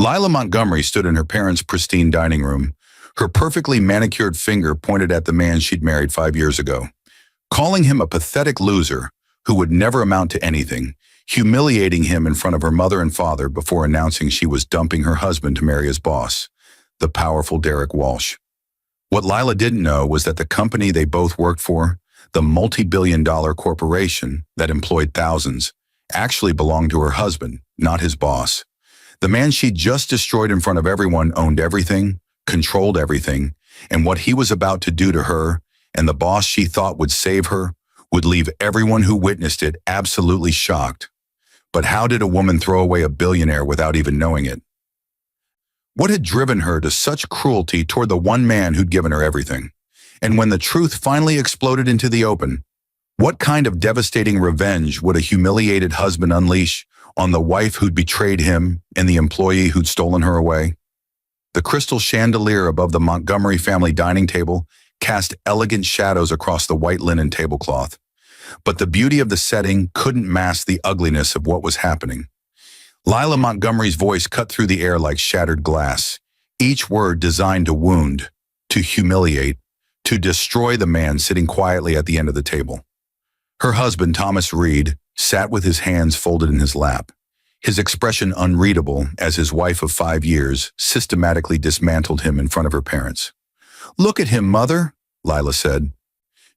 Lila Montgomery stood in her parents' pristine dining room, her perfectly manicured finger pointed at the man she'd married 5 years ago, calling him a pathetic loser who would never amount to anything, humiliating him in front of her mother and father before announcing she was dumping her husband to marry his boss, the powerful Derek Walsh. What Lila didn't know was that the company they both worked for, the multi-billion-dollar corporation that employed thousands, actually belonged to her husband, not his boss. The man she'd just destroyed in front of everyone owned everything, controlled everything, and what he was about to do to her and the boss she thought would save her would leave everyone who witnessed it absolutely shocked. But how did a woman throw away a billionaire without even knowing it? What had driven her to such cruelty toward the one man who'd given her everything? And when the truth finally exploded into the open, what kind of devastating revenge would a humiliated husband unleash on the wife who'd betrayed him and the employee who'd stolen her away? The crystal chandelier above the Montgomery family dining table cast elegant shadows across the white linen tablecloth. But the beauty of the setting couldn't mask the ugliness of what was happening. Lila Montgomery's voice cut through the air like shattered glass, each word designed to wound, to humiliate, to destroy the man sitting quietly at the end of the table. Her husband, Thomas Reed, sat with his hands folded in his lap, his expression unreadable as his wife of 5 years systematically dismantled him in front of her parents. "Look at him, Mother," Lila said,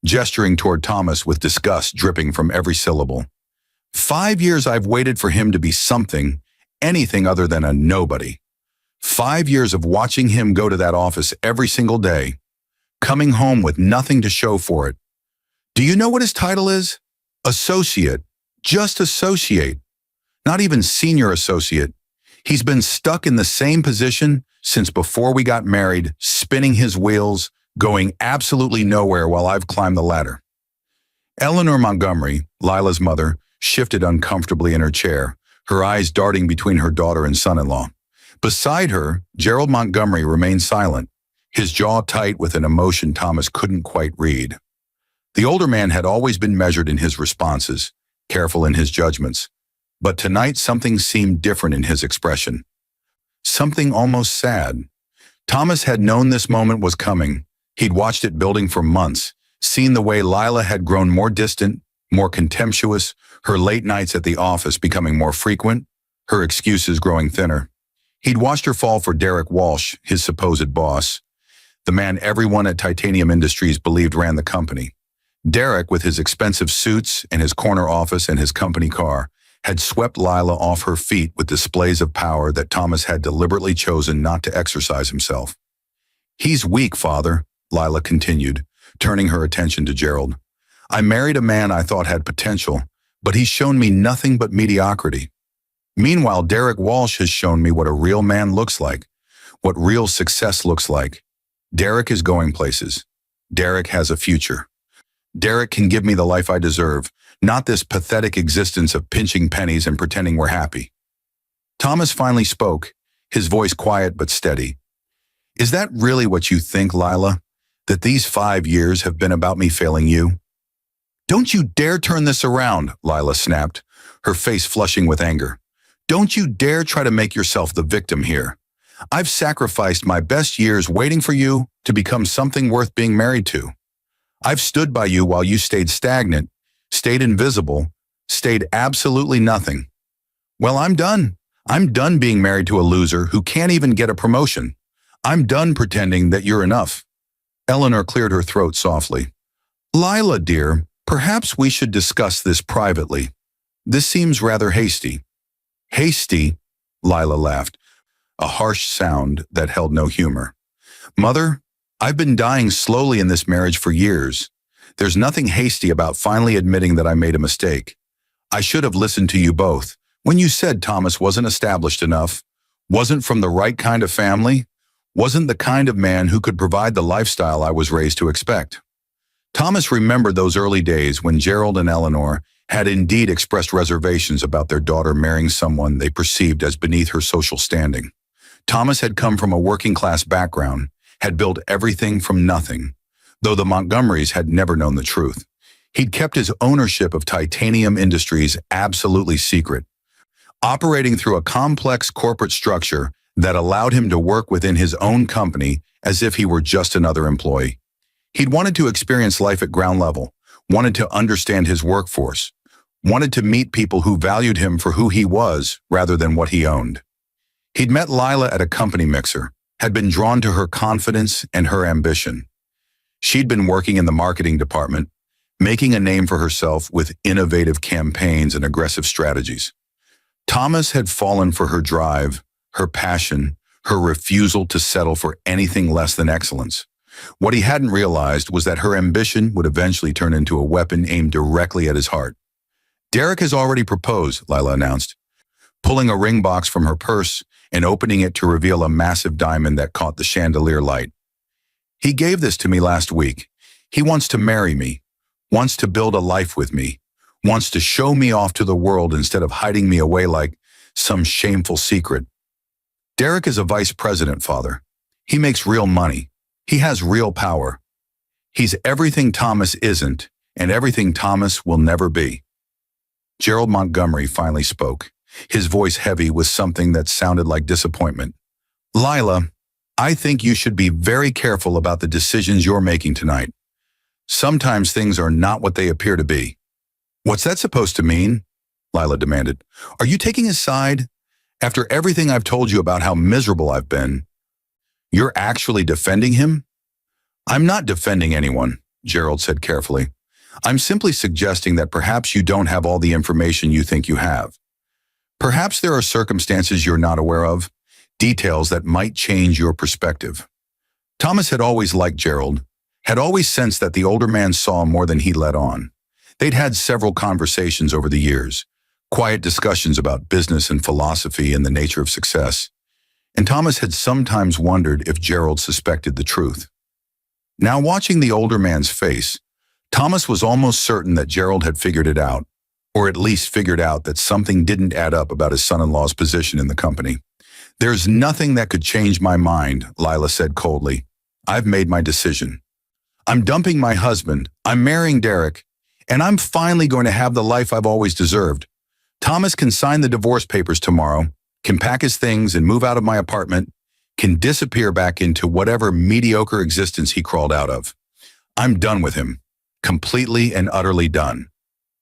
gesturing toward Thomas with disgust dripping from every syllable. 5 years I've waited for him to be something, anything other than a nobody. 5 years of watching him go to that office every single day, coming home with nothing to show for it. Do you know what his title is? Associate. Just associate. Not even senior associate. He's been stuck in the same position since before we got married, spinning his wheels, going absolutely nowhere while I've climbed the ladder. Eleanor Montgomery, Lila's mother, shifted uncomfortably in her chair, her eyes darting between her daughter and son-in-law. Beside her, Gerald Montgomery remained silent, his jaw tight with an emotion Thomas couldn't quite read. The older man had always been measured in his responses, careful in his judgments, but tonight something seemed different in his expression. Something almost sad. Thomas had known this moment was coming. He'd watched it building for months, seen the way Lila had grown more distant, more contemptuous, her late nights at the office becoming more frequent, her excuses growing thinner. He'd watched her fall for Derek Walsh, his supposed boss, the man everyone at Titanium Industries believed ran the company. Derek, with his expensive suits and his corner office and his company car, had swept Lila off her feet with displays of power that Thomas had deliberately chosen not to exercise himself. "He's weak, Father," Lila continued, turning her attention to Gerald. "I married a man I thought had potential, but he's shown me nothing but mediocrity. Meanwhile, Derek Walsh has shown me what a real man looks like, what real success looks like. Derek is going places. Derek has a future. Derek can give me the life I deserve, not this pathetic existence of pinching pennies and pretending we're happy." Thomas finally spoke, his voice quiet but steady. "Is that really what you think, Lila? That these 5 years have been about me failing you?" "Don't you dare turn this around," Lila snapped, her face flushing with anger. "Don't you dare try to make yourself the victim here. I've sacrificed my best years waiting for you to become something worth being married to. I've stood by you while you stayed stagnant, stayed invisible, stayed absolutely nothing. Well, I'm done. I'm done being married to a loser who can't even get a promotion. I'm done pretending that you're enough." Eleanor cleared her throat softly. "Lila, dear, perhaps we should discuss this privately. This seems rather hasty." "Hasty?" Lila laughed, a harsh sound that held no humor. "Mother, I've been dying slowly in this marriage for years. There's nothing hasty about finally admitting that I made a mistake. I should have listened to you both. When you said Thomas wasn't established enough, wasn't from the right kind of family, wasn't the kind of man who could provide the lifestyle I was raised to expect." Thomas remembered those early days when Gerald and Eleanor had indeed expressed reservations about their daughter marrying someone they perceived as beneath her social standing. Thomas had come from a working-class background, had built everything from nothing, though the Montgomerys had never known the truth. He'd kept his ownership of Titanium Industries absolutely secret, operating through a complex corporate structure that allowed him to work within his own company as if he were just another employee. He'd wanted to experience life at ground level, wanted to understand his workforce, wanted to meet people who valued him for who he was rather than what he owned. He'd met Lila at a company mixer, had been drawn to her confidence and her ambition. She'd been working in the marketing department, making a name for herself with innovative campaigns and aggressive strategies. Thomas had fallen for her drive, her passion, her refusal to settle for anything less than excellence. What he hadn't realized was that her ambition would eventually turn into a weapon aimed directly at his heart. "Derek has already proposed," Lila announced, pulling a ring box from her purse and opening it to reveal a massive diamond that caught the chandelier light. "He gave this to me last week. He wants to marry me, wants to build a life with me, wants to show me off to the world instead of hiding me away like some shameful secret. Derek is a vice president, Father. He makes real money. He has real power. He's everything Thomas isn't, and everything Thomas will never be." Gerald Montgomery finally spoke, his voice heavy with something that sounded like disappointment. "Lila, I think you should be very careful about the decisions you're making tonight. Sometimes things are not what they appear to be." "What's that supposed to mean?" Lila demanded. "Are you taking his side? After everything I've told you about how miserable I've been, you're actually defending him?" "I'm not defending anyone," Gerald said carefully. "I'm simply suggesting that perhaps you don't have all the information you think you have. Perhaps there are circumstances you're not aware of, details that might change your perspective." Thomas had always liked Gerald, had always sensed that the older man saw more than he let on. They'd had several conversations over the years, quiet discussions about business and philosophy and the nature of success, and Thomas had sometimes wondered if Gerald suspected the truth. Now, watching the older man's face, Thomas was almost certain that Gerald had figured it out, or at least figured out that something didn't add up about his son-in-law's position in the company. "There's nothing that could change my mind," Lila said coldly. "I've made my decision. I'm dumping my husband, I'm marrying Derek, and I'm finally going to have the life I've always deserved. Thomas can sign the divorce papers tomorrow, can pack his things and move out of my apartment, can disappear back into whatever mediocre existence he crawled out of. I'm done with him, completely and utterly done."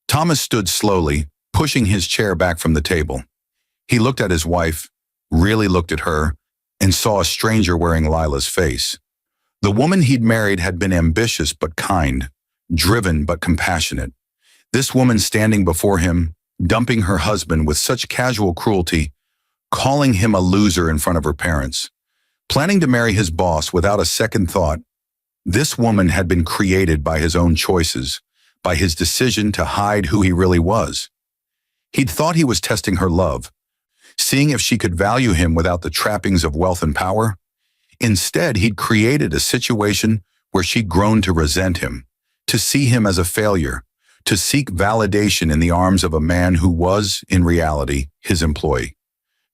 Thomas stood slowly, pushing his chair back from the table. He looked at his wife, really looked at her, and saw a stranger wearing Lila's face. The woman he'd married had been ambitious but kind, driven but compassionate. This woman standing before him, dumping her husband with such casual cruelty, calling him a loser in front of her parents, planning to marry his boss without a second thought. This woman had been created by his own choices, by his decision to hide who he really was. He'd thought he was testing her love, seeing if she could value him without the trappings of wealth and power. Instead, he'd created a situation where she'd grown to resent him, to see him as a failure, to seek validation in the arms of a man who was, in reality, his employee.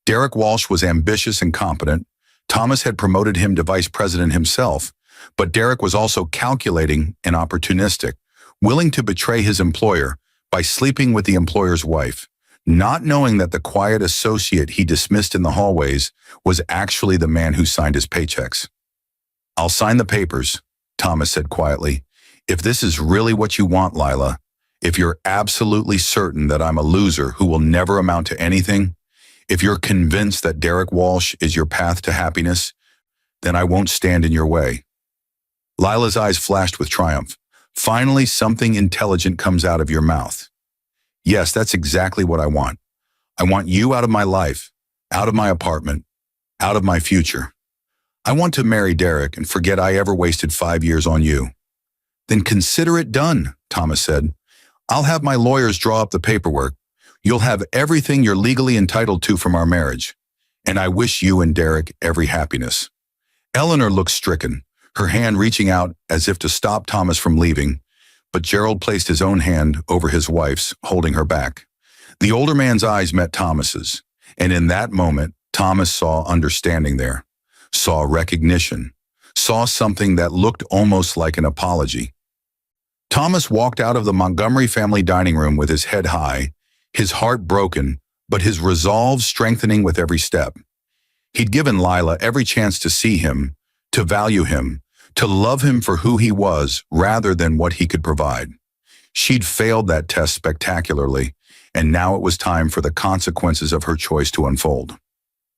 Derek Walsh was ambitious and competent. Thomas had promoted him to vice president himself, but Derek was also calculating and opportunistic, willing to betray his employer by sleeping with the employer's wife, not knowing that the quiet associate he dismissed in the hallways was actually the man who signed his paychecks. "I'll sign the papers," Thomas said quietly. "If this is really what you want, Lila, if you're absolutely certain that I'm a loser who will never amount to anything, if you're convinced that Derek Walsh is your path to happiness, then I won't stand in your way." Lila's eyes flashed with triumph. "Finally, something intelligent comes out of your mouth. Yes, that's exactly what I want. I want you out of my life, out of my apartment, out of my future. I want to marry Derek and forget I ever wasted 5 years on you." "Then consider it done," Thomas said. "I'll have my lawyers draw up the paperwork. You'll have everything you're legally entitled to from our marriage. And I wish you and Derek every happiness." Eleanor looked stricken, her hand reaching out as if to stop Thomas from leaving, but Gerald placed his own hand over his wife's, holding her back. The older man's eyes met Thomas's, and in that moment, Thomas saw understanding there, saw recognition, saw something that looked almost like an apology. Thomas walked out of the Montgomery family dining room with his head high, his heart broken, but his resolve strengthening with every step. He'd given Lila every chance to see him, to value him, to love him for who he was rather than what he could provide. She'd failed that test spectacularly, and now it was time for the consequences of her choice to unfold.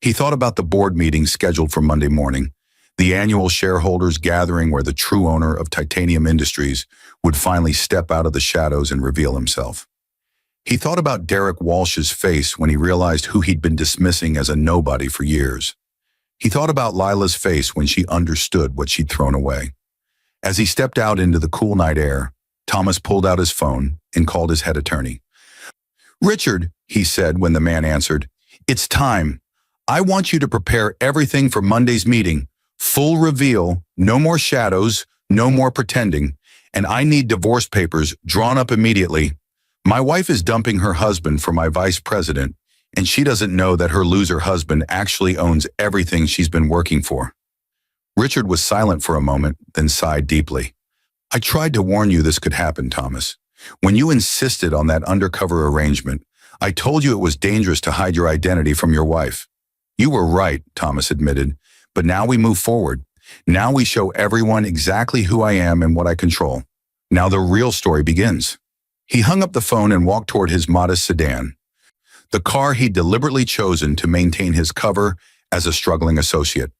He thought about the board meeting scheduled for Monday morning, the annual shareholders gathering where the true owner of Titanium Industries would finally step out of the shadows and reveal himself. He thought about Derek Walsh's face when he realized who he'd been dismissing as a nobody for years. He thought about Lila's face when she understood what she'd thrown away. As he stepped out into the cool night air, Thomas pulled out his phone and called his head attorney. "Richard," he said when the man answered, "it's time. I want you to prepare everything for Monday's meeting. Full reveal, no more shadows, no more pretending, and I need divorce papers drawn up immediately. My wife is dumping her husband for my vice president, and she doesn't know that her loser husband actually owns everything she's been working for." Richard was silent for a moment, then sighed deeply. "I tried to warn you this could happen, Thomas. When you insisted on that undercover arrangement, I told you it was dangerous to hide your identity from your wife." "You were right," Thomas admitted, "but now we move forward. Now we show everyone exactly who I am and what I control. Now the real story begins." He hung up the phone and walked toward his modest sedan, the car he'd deliberately chosen to maintain his cover as a struggling associate.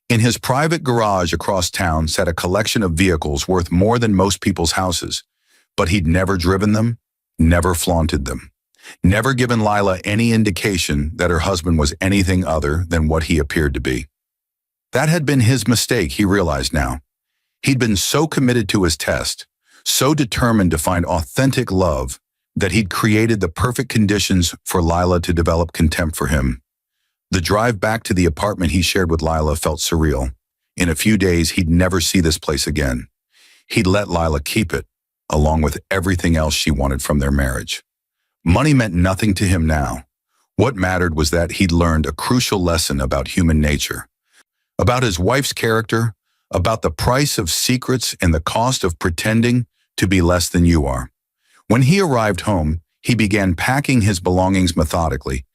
In his private garage across town sat a collection of vehicles worth more than most people's houses, but he'd never driven them, never flaunted them, never given Lila any indication that her husband was anything other than what he appeared to be. That had been his mistake, he realized now. He'd been so committed to his test, so determined to find authentic love, that he'd created the perfect conditions for Lila to develop contempt for him. The drive back to the apartment he shared with Lila felt surreal. In a few days, he'd never see this place again. He'd let Lila keep it, along with everything else she wanted from their marriage. Money meant nothing to him now. What mattered was that he'd learned a crucial lesson about human nature, about his wife's character, about the price of secrets and the cost of pretending to be less than you are. When he arrived home, he began packing his belongings methodically,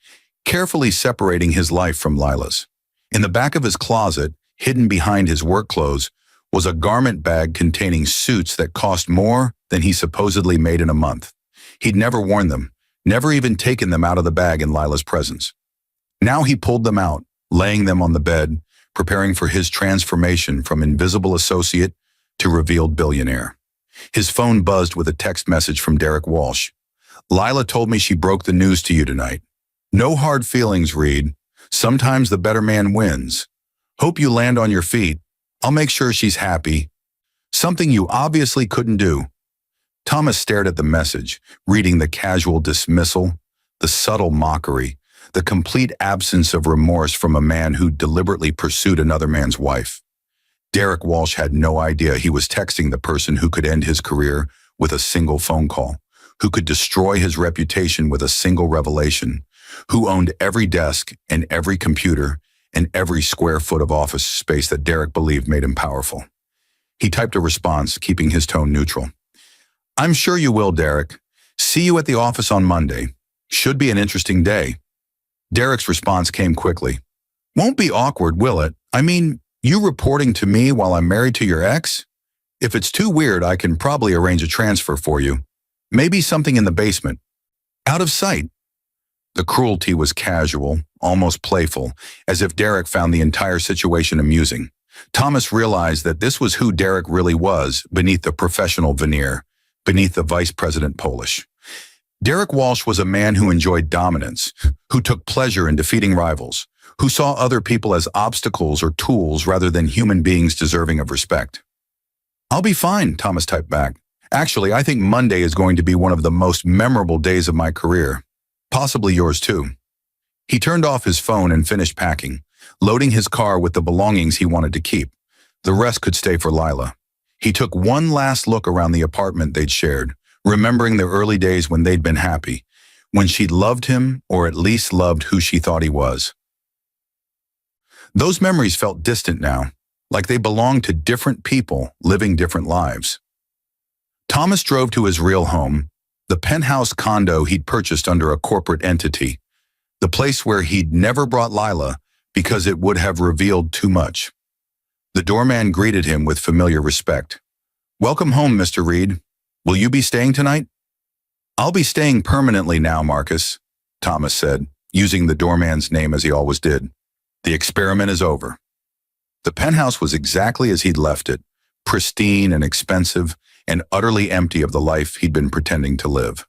carefully separating his life from Lila's. In the back of his closet, hidden behind his work clothes, was a garment bag containing suits that cost more than he supposedly made in a month. He'd never worn them, never even taken them out of the bag in Lila's presence. Now he pulled them out, laying them on the bed, preparing for his transformation from invisible associate to revealed billionaire. His phone buzzed with a text message from Derek Walsh. "Lila told me she broke the news to you tonight. No hard feelings, Reed. Sometimes the better man wins. Hope you land on your feet. I'll make sure she's happy. Something you obviously couldn't do." Thomas stared at the message, reading the casual dismissal, the subtle mockery, the complete absence of remorse from a man who deliberately pursued another man's wife. Derek Walsh had no idea he was texting the person who could end his career with a single phone call, who could destroy his reputation with a single revelation, who owned every desk and every computer and every square foot of office space that Derek believed made him powerful. He typed a response, keeping his tone neutral. "I'm sure you will, Derek. See you at the office on Monday. Should be an interesting day." Derek's response came quickly. "Won't be awkward, will it? I mean, you reporting to me while I'm married to your ex? If it's too weird, I can probably arrange a transfer for you. Maybe something in the basement. Out of sight." The cruelty was casual, almost playful, as if Derek found the entire situation amusing. Thomas realized that this was who Derek really was beneath the professional veneer, beneath the vice president Polish. Derek Walsh was a man who enjoyed dominance, who took pleasure in defeating rivals, who saw other people as obstacles or tools rather than human beings deserving of respect. "I'll be fine," Thomas typed back. "Actually, I think Monday is going to be one of the most memorable days of my career. Possibly yours too." He turned off his phone and finished packing, loading his car with the belongings he wanted to keep. The rest could stay for Lila. He took one last look around the apartment they'd shared, remembering the early days when they'd been happy, when she'd loved him or at least loved who she thought he was. Those memories felt distant now, like they belonged to different people living different lives. Thomas drove to his real home, the penthouse condo he'd purchased under a corporate entity, the place where he'd never brought Lila, because it would have revealed too much. The doorman greeted him with familiar respect. "Welcome home, Mr. Reed. Will you be staying tonight?" "I'll be staying permanently now, Marcus," Thomas said, using the doorman's name as he always did. "The experiment is over." The penthouse was exactly as he'd left it, pristine and expensive and utterly empty of the life he'd been pretending to live.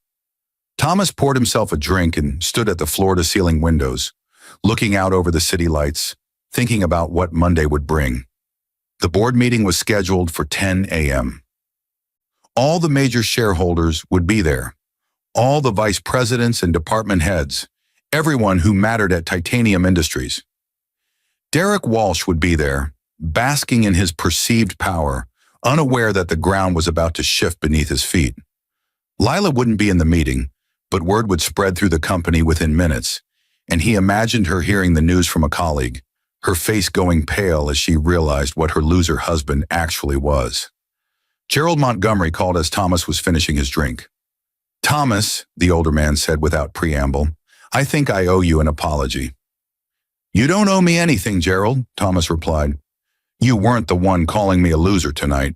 Thomas poured himself a drink and stood at the floor-to-ceiling windows, looking out over the city lights, thinking about what Monday would bring. The board meeting was scheduled for 10 a.m. All the major shareholders would be there, all the vice presidents and department heads, everyone who mattered at Titanium Industries. Derek Walsh would be there, basking in his perceived power, unaware that the ground was about to shift beneath his feet. Lila wouldn't be in the meeting, but word would spread through the company within minutes, and he imagined her hearing the news from a colleague, her face going pale as she realized what her loser husband actually was. Gerald Montgomery called as Thomas was finishing his drink. "Thomas," the older man said without preamble, "I think I owe you an apology." "You don't owe me anything, Gerald," Thomas replied. "You weren't the one calling me a loser tonight."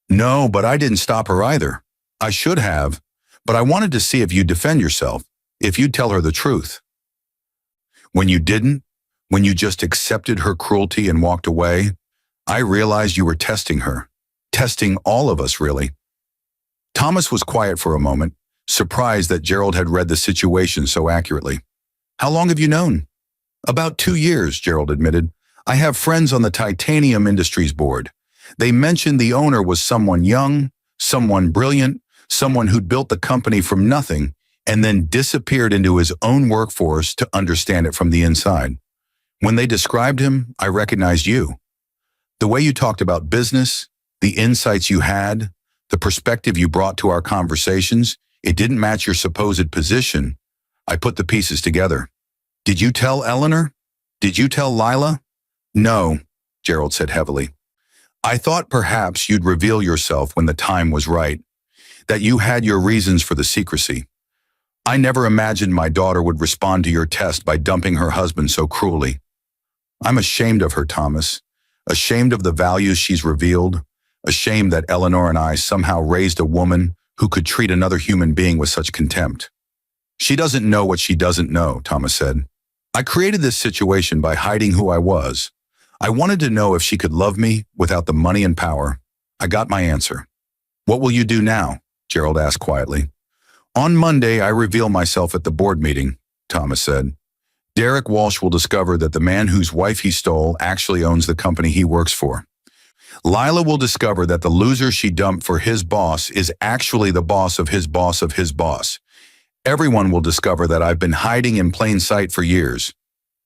"No, but I didn't stop her either. I should have, but I wanted to see if you'd defend yourself, if you'd tell her the truth." "When you didn't, when you just accepted her cruelty and walked away, I realized you were testing her, testing all of us, really." Thomas was quiet for a moment, surprised that Gerald had read the situation so accurately. "How long have you known?" "About 2 years, Gerald admitted. "I have friends on the Titanium Industries board. They mentioned the owner was someone young, someone brilliant, someone who'd built the company from nothing and then disappeared into his own workforce to understand it from the inside. When they described him, I recognized you. The way you talked about business, the insights you had, the perspective you brought to our conversations, it didn't match your supposed position. I put the pieces together." "Did you tell Eleanor? Did you tell Lila?" "No," Gerald said heavily. "I thought perhaps you'd reveal yourself when the time was right, that you had your reasons for the secrecy. I never imagined my daughter would respond to your test by dumping her husband so cruelly. I'm ashamed of her, Thomas, ashamed of the values she's revealed, ashamed that Eleanor and I somehow raised a woman who could treat another human being with such contempt." "She doesn't know what she doesn't know," Thomas said. "I created this situation by hiding who I was. I wanted to know if she could love me without the money and power. I got my answer." "What will you do now?" Gerald asked quietly. "On Monday, I reveal myself at the board meeting," Thomas said. "Derek Walsh will discover that the man whose wife he stole actually owns the company he works for. Lila will discover that the loser she dumped for his boss is actually the boss of his boss of his boss. Everyone will discover that I've been hiding in plain sight for years."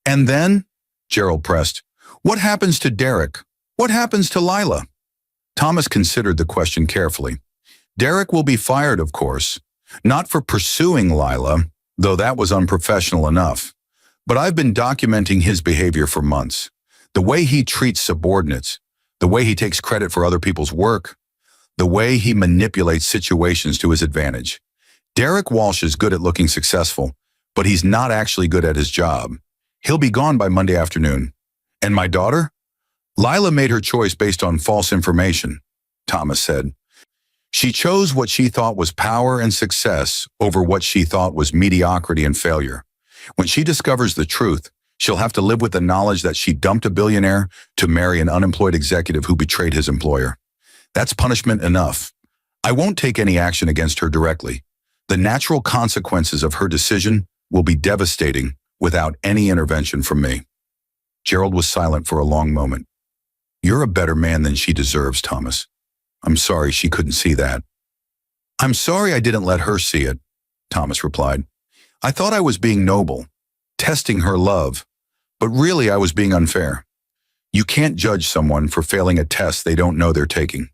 "And then," Gerald pressed, "what happens to Derek? What happens to Lila?" Thomas considered the question carefully. "Derek will be fired, of course, not for pursuing Lila, though that was unprofessional enough. But I've been documenting his behavior for months. The way he treats subordinates, the way he takes credit for other people's work, the way he manipulates situations to his advantage. Derek Walsh is good at looking successful, but he's not actually good at his job. He'll be gone by Monday afternoon. And my daughter? Lila made her choice based on false information," Thomas said. "She chose what she thought was power and success over what she thought was mediocrity and failure. When she discovers the truth, she'll have to live with the knowledge that she dumped a billionaire to marry an unemployed executive who betrayed his employer. That's punishment enough. I won't take any action against her directly. The natural consequences of her decision will be devastating without any intervention from me." Gerald was silent for a long moment. "You're a better man than she deserves, Thomas. I'm sorry she couldn't see that." "I'm sorry I didn't let her see it," Thomas replied. "I thought I was being noble, testing her love, but really I was being unfair. You can't judge someone for failing a test they don't know they're taking."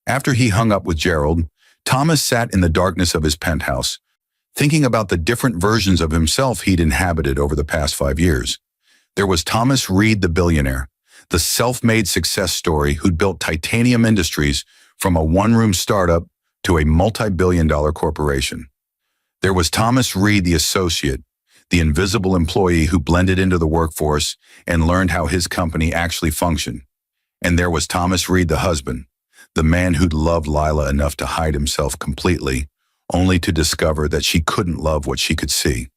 After he hung up with Gerald, Thomas sat in the darkness of his penthouse, thinking about the different versions of himself he'd inhabited over the past 5 years. There was Thomas Reed, the billionaire, the self-made success story who'd built Titanium Industries from a one-room startup to a multi-billion-dollar corporation. There was Thomas Reed, the associate, the invisible employee who blended into the workforce and learned how his company actually functioned. And there was Thomas Reed, the husband, the man who'd loved Lila enough to hide himself completely, only to discover that she couldn't love what she could see.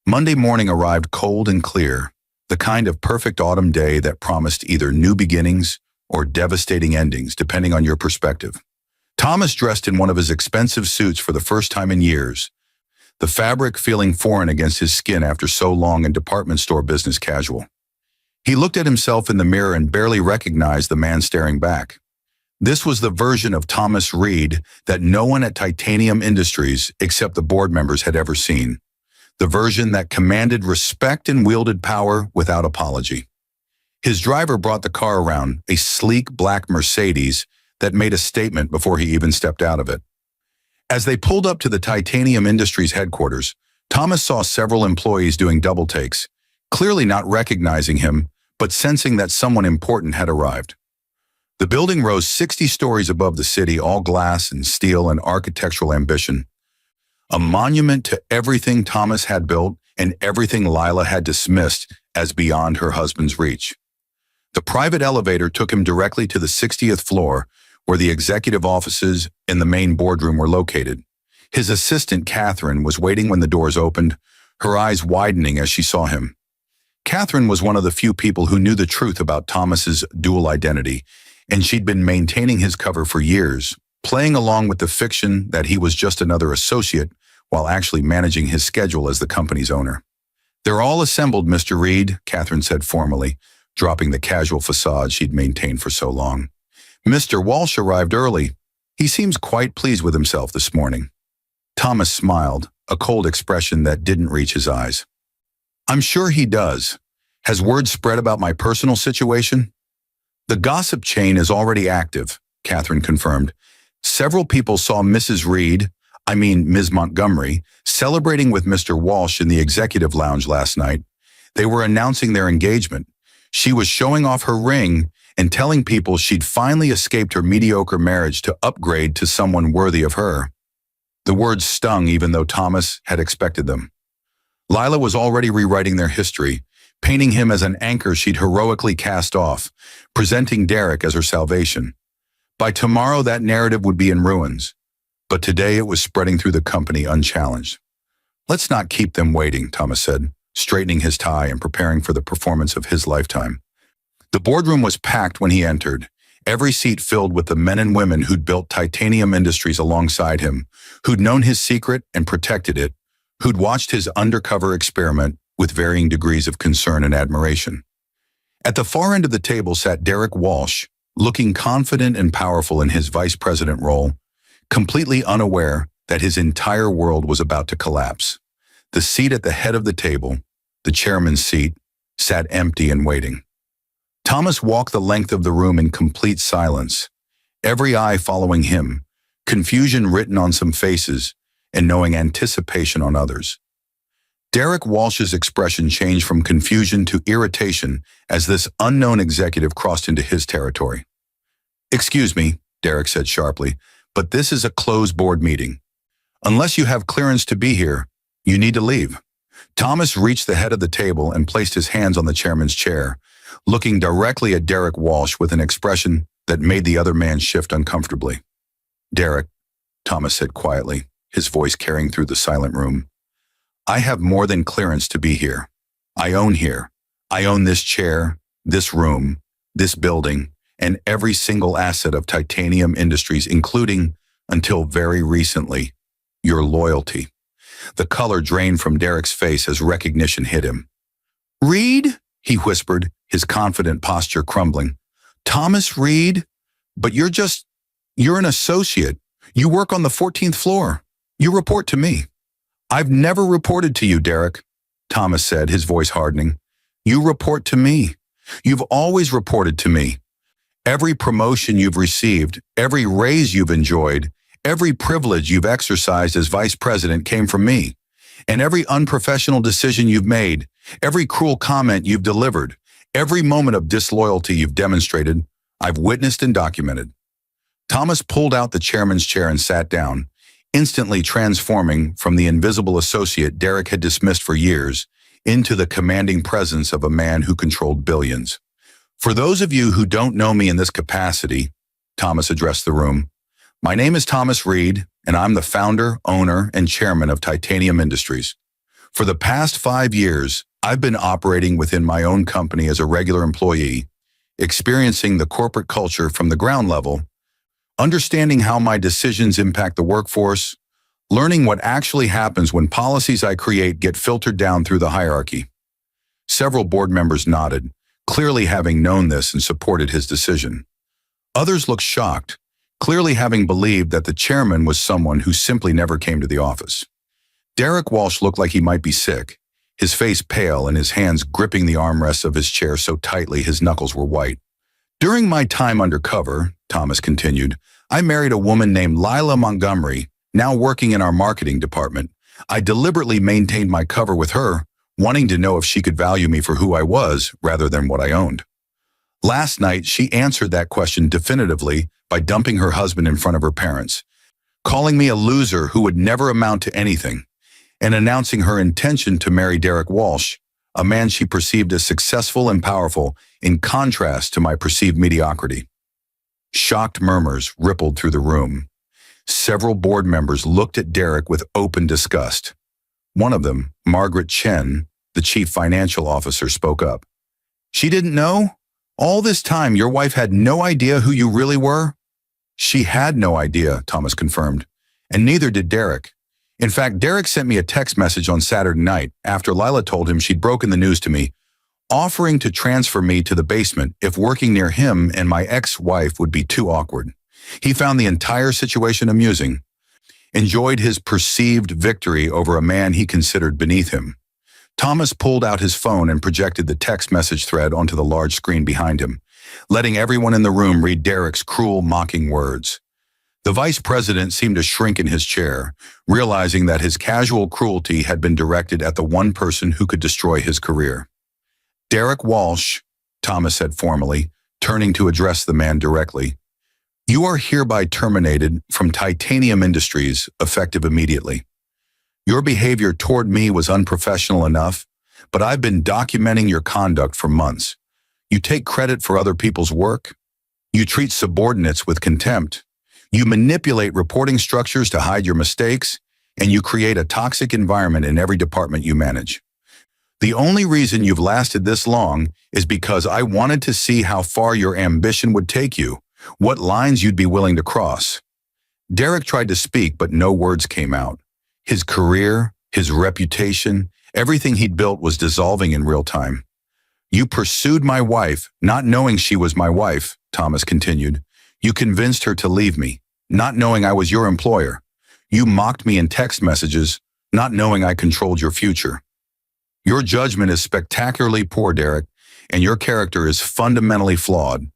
Monday morning arrived cold and clear, the kind of perfect autumn day that promised either new beginnings or devastating endings, depending on your perspective. Thomas dressed in one of his expensive suits for the first time in years, the fabric feeling foreign against his skin after so long in department store business casual. He looked at himself in the mirror and barely recognized the man staring back. This was the version of Thomas Reed that no one at Titanium Industries except the board members had ever seen. The version that commanded respect and wielded power without apology. His driver brought the car around, a sleek black Mercedes that made a statement before he even stepped out of it. As they pulled up to the Titanium Industries headquarters, Thomas saw several employees doing double takes, clearly not recognizing him, but sensing that someone important had arrived. The building rose 60 stories above the city, all glass and steel and architectural ambition. A monument to everything Thomas had built and everything Lila had dismissed as beyond her husband's reach. The private elevator took him directly to the 60th floor, where the executive offices and the main boardroom were located. His assistant, Catherine, was waiting when the doors opened, her eyes widening as she saw him. Catherine was one of the few people who knew the truth about Thomas's dual identity, and she'd been maintaining his cover for years, playing along with the fiction that he was just another associate while actually managing his schedule as the company's owner. "They're all assembled, Mr. Reed," Catherine said formally, dropping the casual facade she'd maintained for so long. "Mr. Walsh arrived early. He seems quite pleased with himself this morning." Thomas smiled, a cold expression that didn't reach his eyes. "I'm sure he does. Has word spread about my personal situation?" "The gossip chain is already active," Catherine confirmed. "Several people saw Ms. Montgomery, celebrating with Mr. Walsh in the executive lounge last night. They were announcing their engagement. She was showing off her ring and telling people she'd finally escaped her mediocre marriage to upgrade to someone worthy of her." The words stung even though Thomas had expected them. Lila was already rewriting their history, painting him as an anchor she'd heroically cast off, presenting Derek as her salvation. By tomorrow, that narrative would be in ruins, but today it was spreading through the company unchallenged. "Let's not keep them waiting," Thomas said, straightening his tie and preparing for the performance of his lifetime. The boardroom was packed when he entered, every seat filled with the men and women who'd built Titanium Industries alongside him, who'd known his secret and protected it, who'd watched his undercover experiment with varying degrees of concern and admiration. At the far end of the table sat Derek Walsh, looking confident and powerful in his vice president role, completely unaware that his entire world was about to collapse. The seat at the head of the table, the chairman's seat, sat empty and waiting. Thomas walked the length of the room in complete silence, every eye following him, confusion written on some faces and knowing anticipation on others. Derek Walsh's expression changed from confusion to irritation as this unknown executive crossed into his territory. "Excuse me," Derek said sharply, "but this is a closed board meeting. Unless you have clearance to be here, you need to leave." Thomas reached the head of the table and placed his hands on the chairman's chair, looking directly at Derek Walsh with an expression that made the other man shift uncomfortably. "Derek," Thomas said quietly, his voice carrying through the silent room, "I have more than clearance to be here. I own here. I own this chair, this room, this building, and every single asset of Titanium Industries, including, until very recently, your loyalty." The color drained from Derek's face as recognition hit him. "Reed?" he whispered, his confident posture crumbling. "Thomas Reed? But you're an associate. You work on the 14th floor. You report to me." "I've never reported to you, Derek," Thomas said, his voice hardening. "You report to me. You've always reported to me. Every promotion you've received, every raise you've enjoyed, every privilege you've exercised as vice president came from me. And every unprofessional decision you've made, every cruel comment you've delivered, every moment of disloyalty you've demonstrated, I've witnessed and documented." Thomas pulled out the chairman's chair and sat down, instantly transforming from the invisible associate Derek had dismissed for years into the commanding presence of a man who controlled billions. For those of you who don't know me in this capacity, Thomas addressed the room, my name is Thomas Reed, and I'm the founder, owner, and chairman of Titanium Industries. For the past 5 years, I've been operating within my own company as a regular employee, experiencing the corporate culture from the ground level, understanding how my decisions impact the workforce, learning what actually happens when policies I create get filtered down through the hierarchy. Several board members nodded, clearly having known this and supported his decision. Others looked shocked, clearly having believed that the chairman was someone who simply never came to the office. Derek Walsh looked like he might be sick, his face pale and his hands gripping the armrests of his chair so tightly his knuckles were white. During my time undercover, Thomas continued, I married a woman named Lila Montgomery, now working in our marketing department. I deliberately maintained my cover with her, wanting to know if she could value me for who I was rather than what I owned. Last night, she answered that question definitively by dumping her husband in front of her parents, calling me a loser who would never amount to anything, and announcing her intention to marry Derek Walsh, a man she perceived as successful and powerful, in contrast to my perceived mediocrity. Shocked murmurs rippled through the room. Several board members looked at Derek with open disgust. One of them, Margaret Chen, the chief financial officer, spoke up. She didn't know? All this time, your wife had no idea who you really were? She had no idea, Thomas confirmed, and neither did Derek. In fact, Derek sent me a text message on Saturday night after Lila told him she'd broken the news to me, offering to transfer me to the basement if working near him and my ex-wife would be too awkward. He found the entire situation amusing, enjoyed his perceived victory over a man he considered beneath him. Thomas pulled out his phone and projected the text message thread onto the large screen behind him, letting everyone in the room read Derek's cruel, mocking words. The vice president seemed to shrink in his chair, realizing that his casual cruelty had been directed at the one person who could destroy his career. Derek Walsh, Thomas said formally, turning to address the man directly, you are hereby terminated from Titanium Industries, effective immediately. Your behavior toward me was unprofessional enough, but I've been documenting your conduct for months. You take credit for other people's work. You treat subordinates with contempt. You manipulate reporting structures to hide your mistakes, and you create a toxic environment in every department you manage. The only reason you've lasted this long is because I wanted to see how far your ambition would take you, what lines you'd be willing to cross. Derek tried to speak, but no words came out. His career, his reputation, everything he'd built was dissolving in real time. You pursued my wife, not knowing she was my wife, Thomas continued. You convinced her to leave me, not knowing I was your employer. You mocked me in text messages, not knowing I controlled your future. Your judgment is spectacularly poor, Derek, and your character is fundamentally flawed.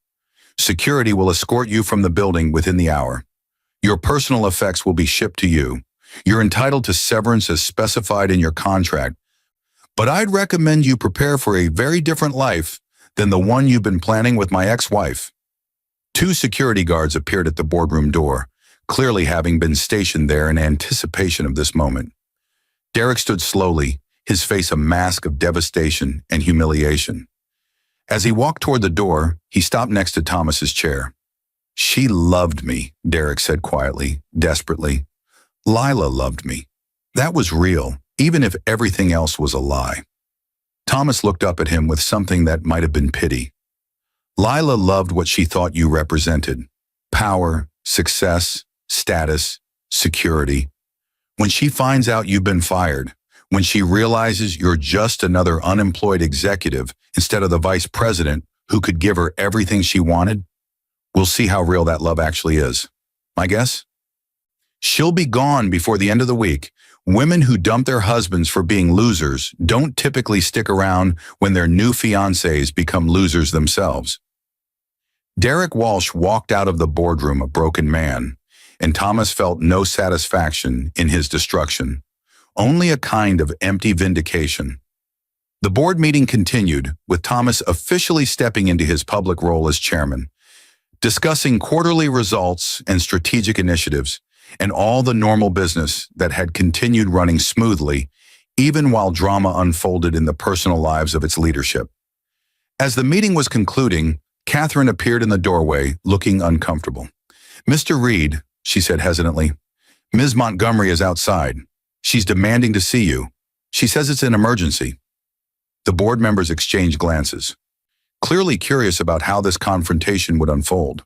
Security will escort you from the building within the hour. Your personal effects will be shipped to you. You're entitled to severance as specified in your contract, but I'd recommend you prepare for a very different life than the one you've been planning with my ex-wife. 2 security guards appeared at the boardroom door, clearly having been stationed there in anticipation of this moment. Derek stood slowly, his face a mask of devastation and humiliation. As he walked toward the door, he stopped next to Thomas's chair. She loved me, Derek said quietly, desperately. Lila loved me. That was real, even if everything else was a lie. Thomas looked up at him with something that might have been pity. Lila loved what she thought you represented: power, success, status, security. When she finds out you've been fired, when she realizes you're just another unemployed executive instead of the vice president who could give her everything she wanted, we'll see how real that love actually is. My guess? She'll be gone before the end of the week. Women who dump their husbands for being losers don't typically stick around when their new fiancés become losers themselves. Derek Walsh walked out of the boardroom a broken man, and Thomas felt no satisfaction in his destruction, only a kind of empty vindication. The board meeting continued, with Thomas officially stepping into his public role as chairman, discussing quarterly results and strategic initiatives, and all the normal business that had continued running smoothly, even while drama unfolded in the personal lives of its leadership. As the meeting was concluding, Catherine appeared in the doorway, looking uncomfortable. "Mr. Reed," she said hesitantly, "Ms. Montgomery is outside. She's demanding to see you. She says it's an emergency." The board members exchanged glances, clearly curious about how this confrontation would unfold.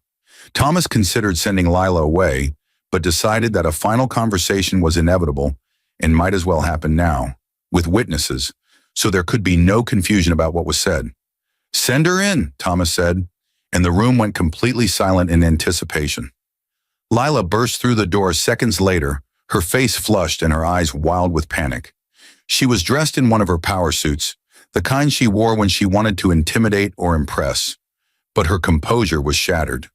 Thomas considered sending Lila away, but decided that a final conversation was inevitable and might as well happen now, with witnesses, so there could be no confusion about what was said. "Send her in," Thomas said, and the room went completely silent in anticipation. Lila burst through the door seconds later, her face flushed and her eyes wild with panic. She was dressed in one of her power suits, the kind she wore when she wanted to intimidate or impress, but her composure was shattered.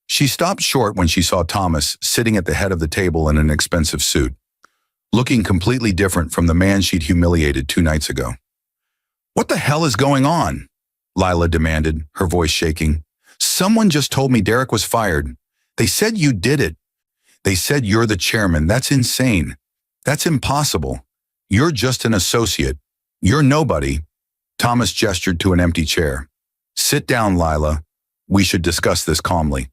She stopped short when she saw Thomas sitting at the head of the table in an expensive suit, looking completely different from the man she'd humiliated 2 nights ago. "What the hell is going on?" Lila demanded, her voice shaking. "Someone just told me Derek was fired. They said you did it. They said you're the chairman. That's insane. That's impossible. You're just an associate. You're nobody." Thomas gestured to an empty chair. "Sit down, Lila. We should discuss this calmly."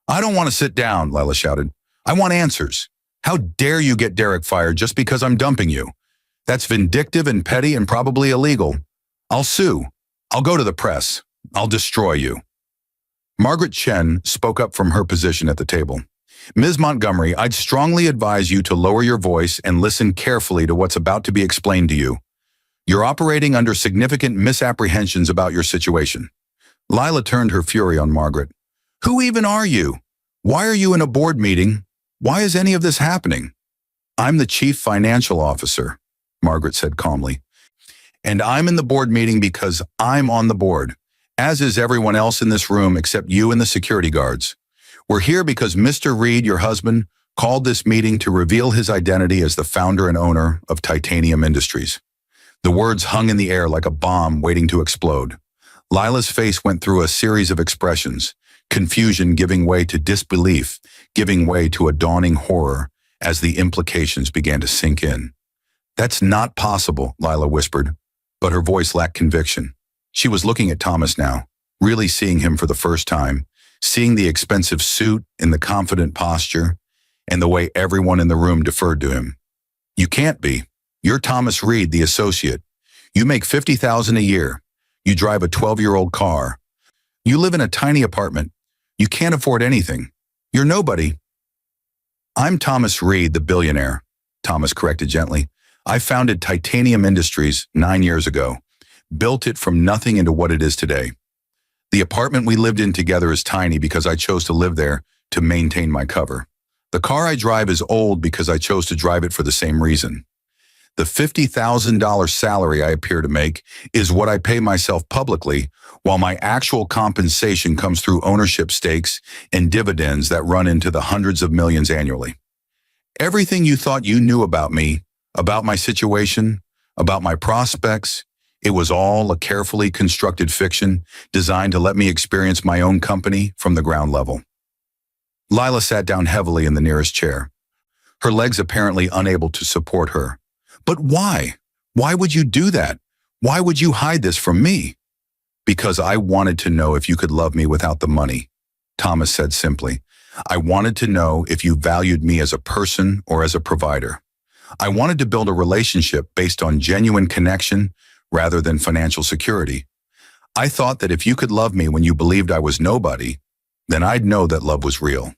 "I don't want to sit down," Lila shouted. "I want answers. How dare you get Derek fired just because I'm dumping you? That's vindictive and petty and probably illegal. I'll sue. I'll go to the press. I'll destroy you." Margaret Chen spoke up from her position at the table. "Ms. Montgomery, I'd strongly advise you to lower your voice and listen carefully to what's about to be explained to you. You're operating under significant misapprehensions about your situation." Lila turned her fury on Margaret. "Who even are you? Why are you in a board meeting? Why is any of this happening?" "I'm the chief financial officer," Margaret said calmly. "And I'm in the board meeting because I'm on the board, as is everyone else in this room except you and the security guards. We're here because Mr. Reed, your husband, called this meeting to reveal his identity as the founder and owner of Titanium Industries." The words hung in the air like a bomb waiting to explode. Lila's face went through a series of expressions, confusion giving way to disbelief, giving way to a dawning horror as the implications began to sink in. "That's not possible," Lila whispered, but her voice lacked conviction. She was looking at Thomas now, really seeing him for the first time, seeing the expensive suit and the confident posture, and the way everyone in the room deferred to him. "You can't be. You're Thomas Reed, the associate. You make $50,000 a year. You drive a 12-year-old car. You live in a tiny apartment. You can't afford anything. You're nobody." "I'm Thomas Reed, the billionaire," Thomas corrected gently. "I founded Titanium Industries 9 years ago, built it from nothing into what it is today. The apartment we lived in together is tiny because I chose to live there to maintain my cover. The car I drive is old because I chose to drive it for the same reason. The $50,000 salary I appear to make is what I pay myself publicly, while my actual compensation comes through ownership stakes and dividends that run into the hundreds of millions annually. Everything you thought you knew about me, about my situation, about my prospects, it was all a carefully constructed fiction designed to let me experience my own company from the ground level." Lila sat down heavily in the nearest chair, her legs apparently unable to support her. "But why? Why would you do that? Why would you hide this from me?" "Because I wanted to know if you could love me without the money," Thomas said simply. "I wanted to know if you valued me as a person or as a provider. I wanted to build a relationship based on genuine connection rather than financial security. I thought that if you could love me when you believed I was nobody, then I'd know that love was real."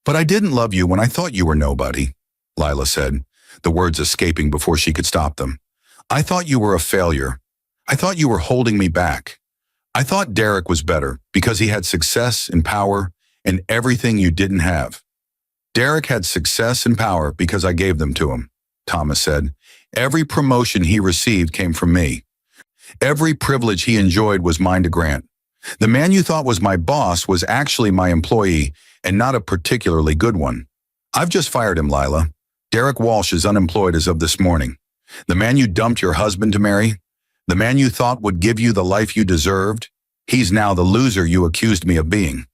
"But I didn't love you when I thought you were nobody," Lila said, the words escaping before she could stop them. "I thought you were a failure. I thought you were holding me back. I thought Derek was better because he had success and power and everything you didn't have." "Derek had success and power because I gave them to him," Thomas said. "Every promotion he received came from me. Every privilege he enjoyed was mine to grant. The man you thought was my boss was actually my employee and not a particularly good one. I've just fired him, Lila. Derek Walsh is unemployed as of this morning. The man you dumped your husband to marry, the man you thought would give you the life you deserved, he's now the loser you accused me of being."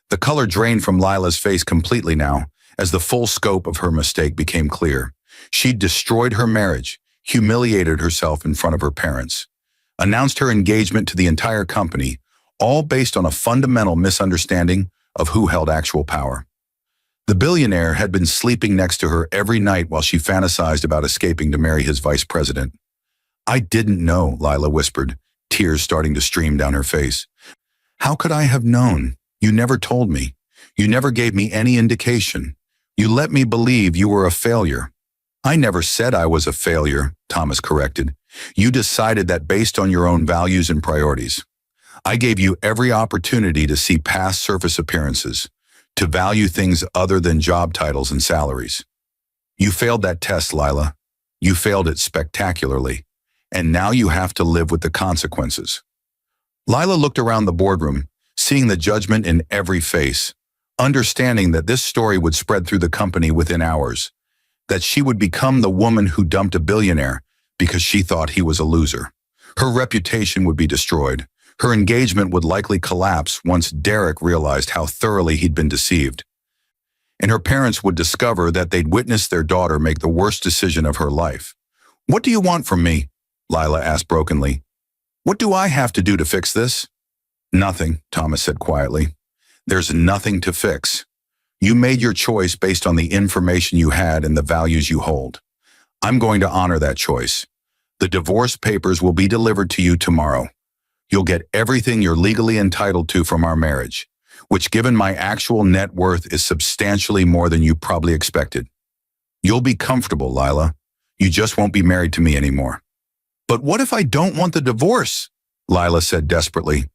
The color drained from Lila's face completely now, as the full scope of her mistake became clear. She'd destroyed her marriage, humiliated herself in front of her parents, announced her engagement to the entire company, all based on a fundamental misunderstanding of who held actual power. The billionaire had been sleeping next to her every night while she fantasized about escaping to marry his vice president. "I didn't know," Lila whispered, tears starting to stream down her face. "How could I have known? You never told me. You never gave me any indication. You let me believe you were a failure." "I never said I was a failure," Thomas corrected. "You decided that based on your own values and priorities. I gave you every opportunity to see past surface appearances, to value things other than job titles and salaries. You failed that test, Lila. You failed it spectacularly. And now you have to live with the consequences." Lila looked around the boardroom, seeing the judgment in every face, understanding that this story would spread through the company within hours, that she would become the woman who dumped a billionaire because she thought he was a loser. Her reputation would be destroyed. Her engagement would likely collapse once Derek realized how thoroughly he'd been deceived. And her parents would discover that they'd witnessed their daughter make the worst decision of her life. "What do you want from me?" Lila asked brokenly. "What do I have to do to fix this?" "Nothing," Thomas said quietly. "There's nothing to fix. You made your choice based on the information you had and the values you hold. I'm going to honor that choice. The divorce papers will be delivered to you tomorrow. You'll get everything you're legally entitled to from our marriage, which given my actual net worth is substantially more than you probably expected. You'll be comfortable, Lila. You just won't be married to me anymore." "But what if I don't want the divorce?" Lila said desperately.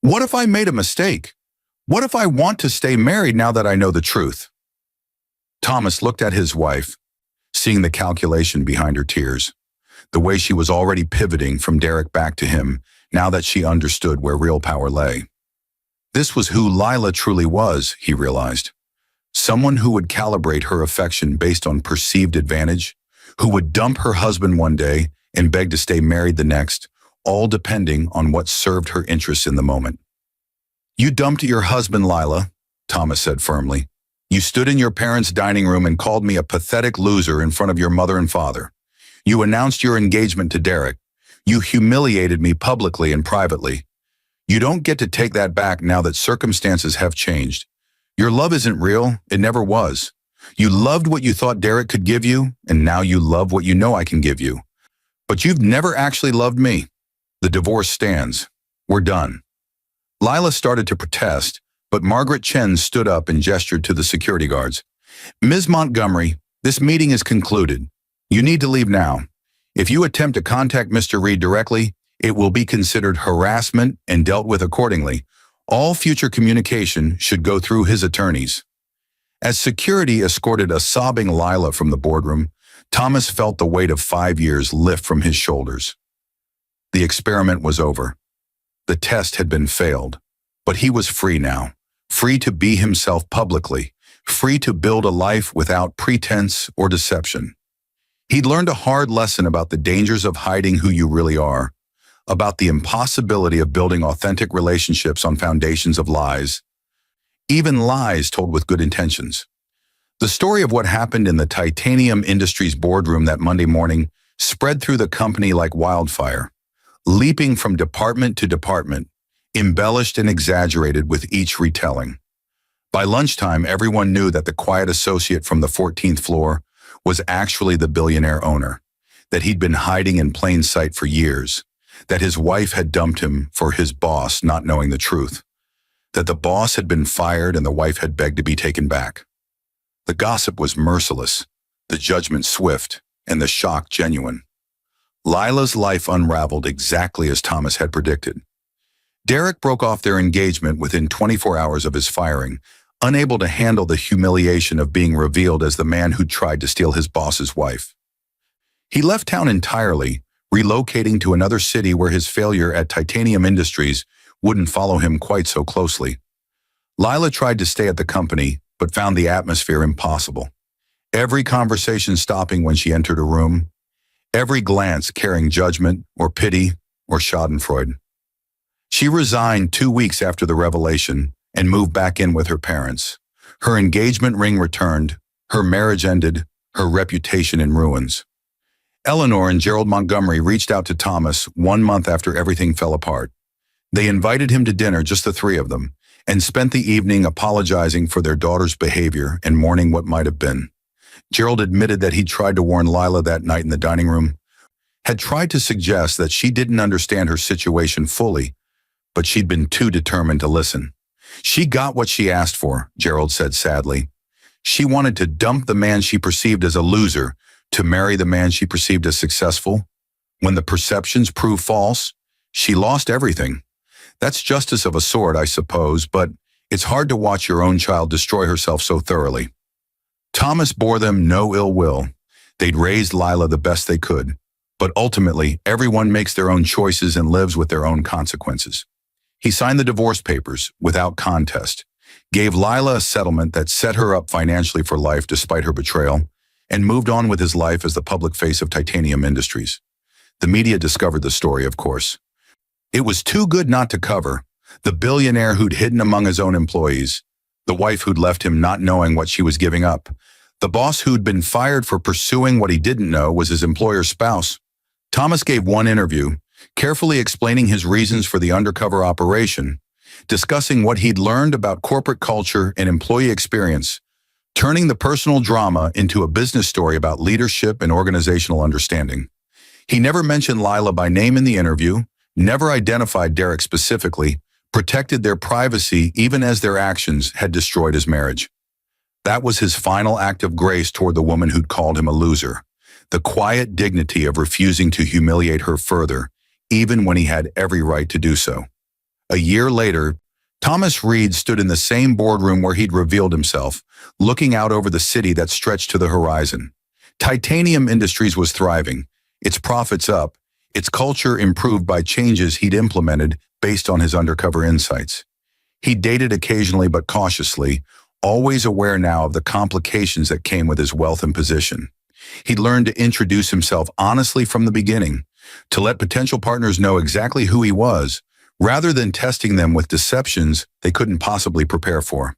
"What if I made a mistake? What if I want to stay married now that I know the truth?" Thomas looked at his wife, seeing the calculation behind her tears, the way she was already pivoting from Derek back to him now that she understood where real power lay. This was who Lila truly was, he realized. Someone who would calibrate her affection based on perceived advantage, who would dump her husband one day and beg to stay married the next, all depending on what served her interests in the moment. "You dumped your husband, Lila," Thomas said firmly. "You stood in your parents' dining room and called me a pathetic loser in front of your mother and father. You announced your engagement to Derek. You humiliated me publicly and privately. You don't get to take that back now that circumstances have changed. Your love isn't real. It never was. You loved what you thought Derek could give you, and now you love what you know I can give you. But you've never actually loved me. The divorce stands. We're done." Lila started to protest, but Margaret Chen stood up and gestured to the security guards. "Ms. Montgomery, this meeting is concluded. You need to leave now. If you attempt to contact Mr. Reed directly, it will be considered harassment and dealt with accordingly. All future communication should go through his attorneys." As security escorted a sobbing Lila from the boardroom, Thomas felt the weight of 5 years lift from his shoulders. The experiment was over. The test had been failed, but he was free now, free to be himself publicly, free to build a life without pretense or deception. He'd learned a hard lesson about the dangers of hiding who you really are, about the impossibility of building authentic relationships on foundations of lies, even lies told with good intentions. The story of what happened in the Titanium Industries boardroom that Monday morning spread through the company like wildfire, leaping from department to department, embellished and exaggerated with each retelling. By lunchtime, everyone knew that the quiet associate from the 14th floor was actually the billionaire owner, that he'd been hiding in plain sight for years, that his wife had dumped him for his boss not knowing the truth, that the boss had been fired and the wife had begged to be taken back. The gossip was merciless, the judgment swift, and the shock genuine. Lila's life unraveled exactly as Thomas had predicted. Derek broke off their engagement within 24 hours of his firing, unable to handle the humiliation of being revealed as the man who tried to steal his boss's wife. He left town entirely, relocating to another city where his failure at Titanium Industries wouldn't follow him quite so closely. Lila tried to stay at the company, but found the atmosphere impossible. Every conversation stopping when she entered a room, every glance carrying judgment or pity or schadenfreude. She resigned 2 weeks after the revelation and moved back in with her parents. Her engagement ring returned, Her marriage ended, her reputation in ruins. Eleanor and Gerald Montgomery reached out to Thomas 1 month after everything fell apart. They invited him to dinner, just the three of them, and spent the evening apologizing for their daughter's behavior and mourning what might have been. Gerald admitted that he'd tried to warn Lila that night in the dining room, had tried to suggest that she didn't understand her situation fully, but she'd been too determined to listen. She got what she asked for, Gerald said sadly. She wanted to dump the man she perceived as a loser to marry the man she perceived as successful. When the perceptions proved false, she lost everything. That's justice of a sort, I suppose, but it's hard to watch your own child destroy herself so thoroughly. Thomas bore them no ill will. They'd raised Lila the best they could, but ultimately, everyone makes their own choices and lives with their own consequences. He signed the divorce papers without contest, gave Lila a settlement that set her up financially for life despite her betrayal, and moved on with his life as the public face of Titanium Industries. The media discovered the story, of course. It was too good not to cover. The billionaire who'd hidden among his own employees, the wife who'd left him not knowing what she was giving up, the boss who'd been fired for pursuing what he didn't know was his employer's spouse. Thomas gave one interview, carefully explaining his reasons for the undercover operation, discussing what he'd learned about corporate culture and employee experience, turning the personal drama into a business story about leadership and organizational understanding. He never mentioned Lila by name in the interview, never identified Derek specifically, protected their privacy even as their actions had destroyed his marriage. That was his final act of grace toward the woman who'd called him a loser, the quiet dignity of refusing to humiliate her further, even when he had every right to do so. A year later, Thomas Reed stood in the same boardroom where he'd revealed himself, looking out over the city that stretched to the horizon. Titanium Industries was thriving, its profits up, its culture improved by changes he'd implemented based on his undercover insights. He dated occasionally but cautiously, always aware now of the complications that came with his wealth and position. He'd learned to introduce himself honestly from the beginning, to let potential partners know exactly who he was, rather than testing them with deceptions they couldn't possibly prepare for.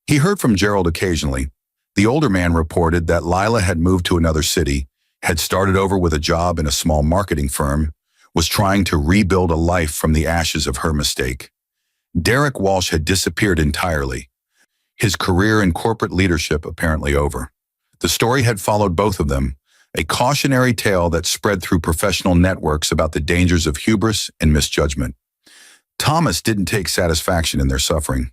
He heard from Gerald occasionally. The older man reported that Lila had moved to another city, had started over with a job in a small marketing firm, was trying to rebuild a life from the ashes of her mistake. Derek Walsh had disappeared entirely, his career in corporate leadership apparently over. The story had followed both of them, a cautionary tale that spread through professional networks about the dangers of hubris and misjudgment. Thomas didn't take satisfaction in their suffering.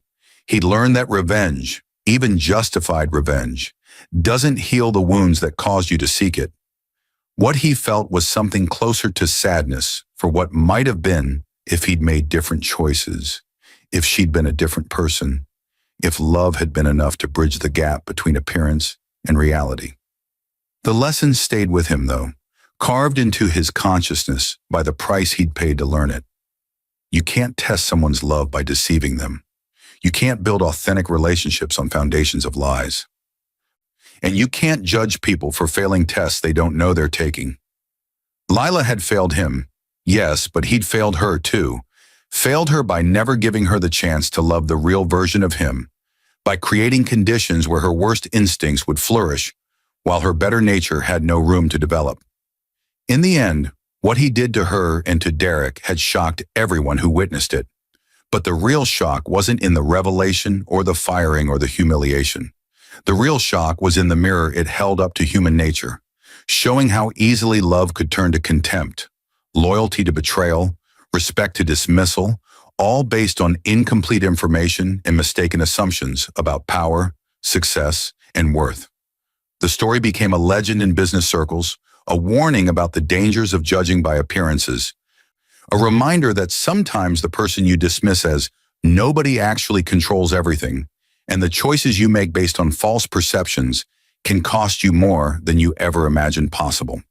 He'd learned that revenge, even justified revenge, doesn't heal the wounds that caused you to seek it. What he felt was something closer to sadness for what might have been if he'd made different choices, if she'd been a different person, if love had been enough to bridge the gap between appearance and reality. The lesson stayed with him, though, carved into his consciousness by the price he'd paid to learn it. You can't test someone's love by deceiving them. You can't build authentic relationships on foundations of lies. And you can't judge people for failing tests they don't know they're taking. Lila had failed him, yes, but he'd failed her too. Failed her by never giving her the chance to love the real version of him, by creating conditions where her worst instincts would flourish, while her better nature had no room to develop. In the end, what he did to her and to Derek had shocked everyone who witnessed it. But the real shock wasn't in the revelation or the firing or the humiliation. The real shock was in the mirror it held up to human nature, showing how easily love could turn to contempt, loyalty to betrayal, respect to dismissal, all based on incomplete information and mistaken assumptions about power, success, and worth. The story became a legend in business circles, a warning about the dangers of judging by appearances, a reminder that sometimes the person you dismiss as nobody actually controls everything, and the choices you make based on false perceptions can cost you more than you ever imagined possible.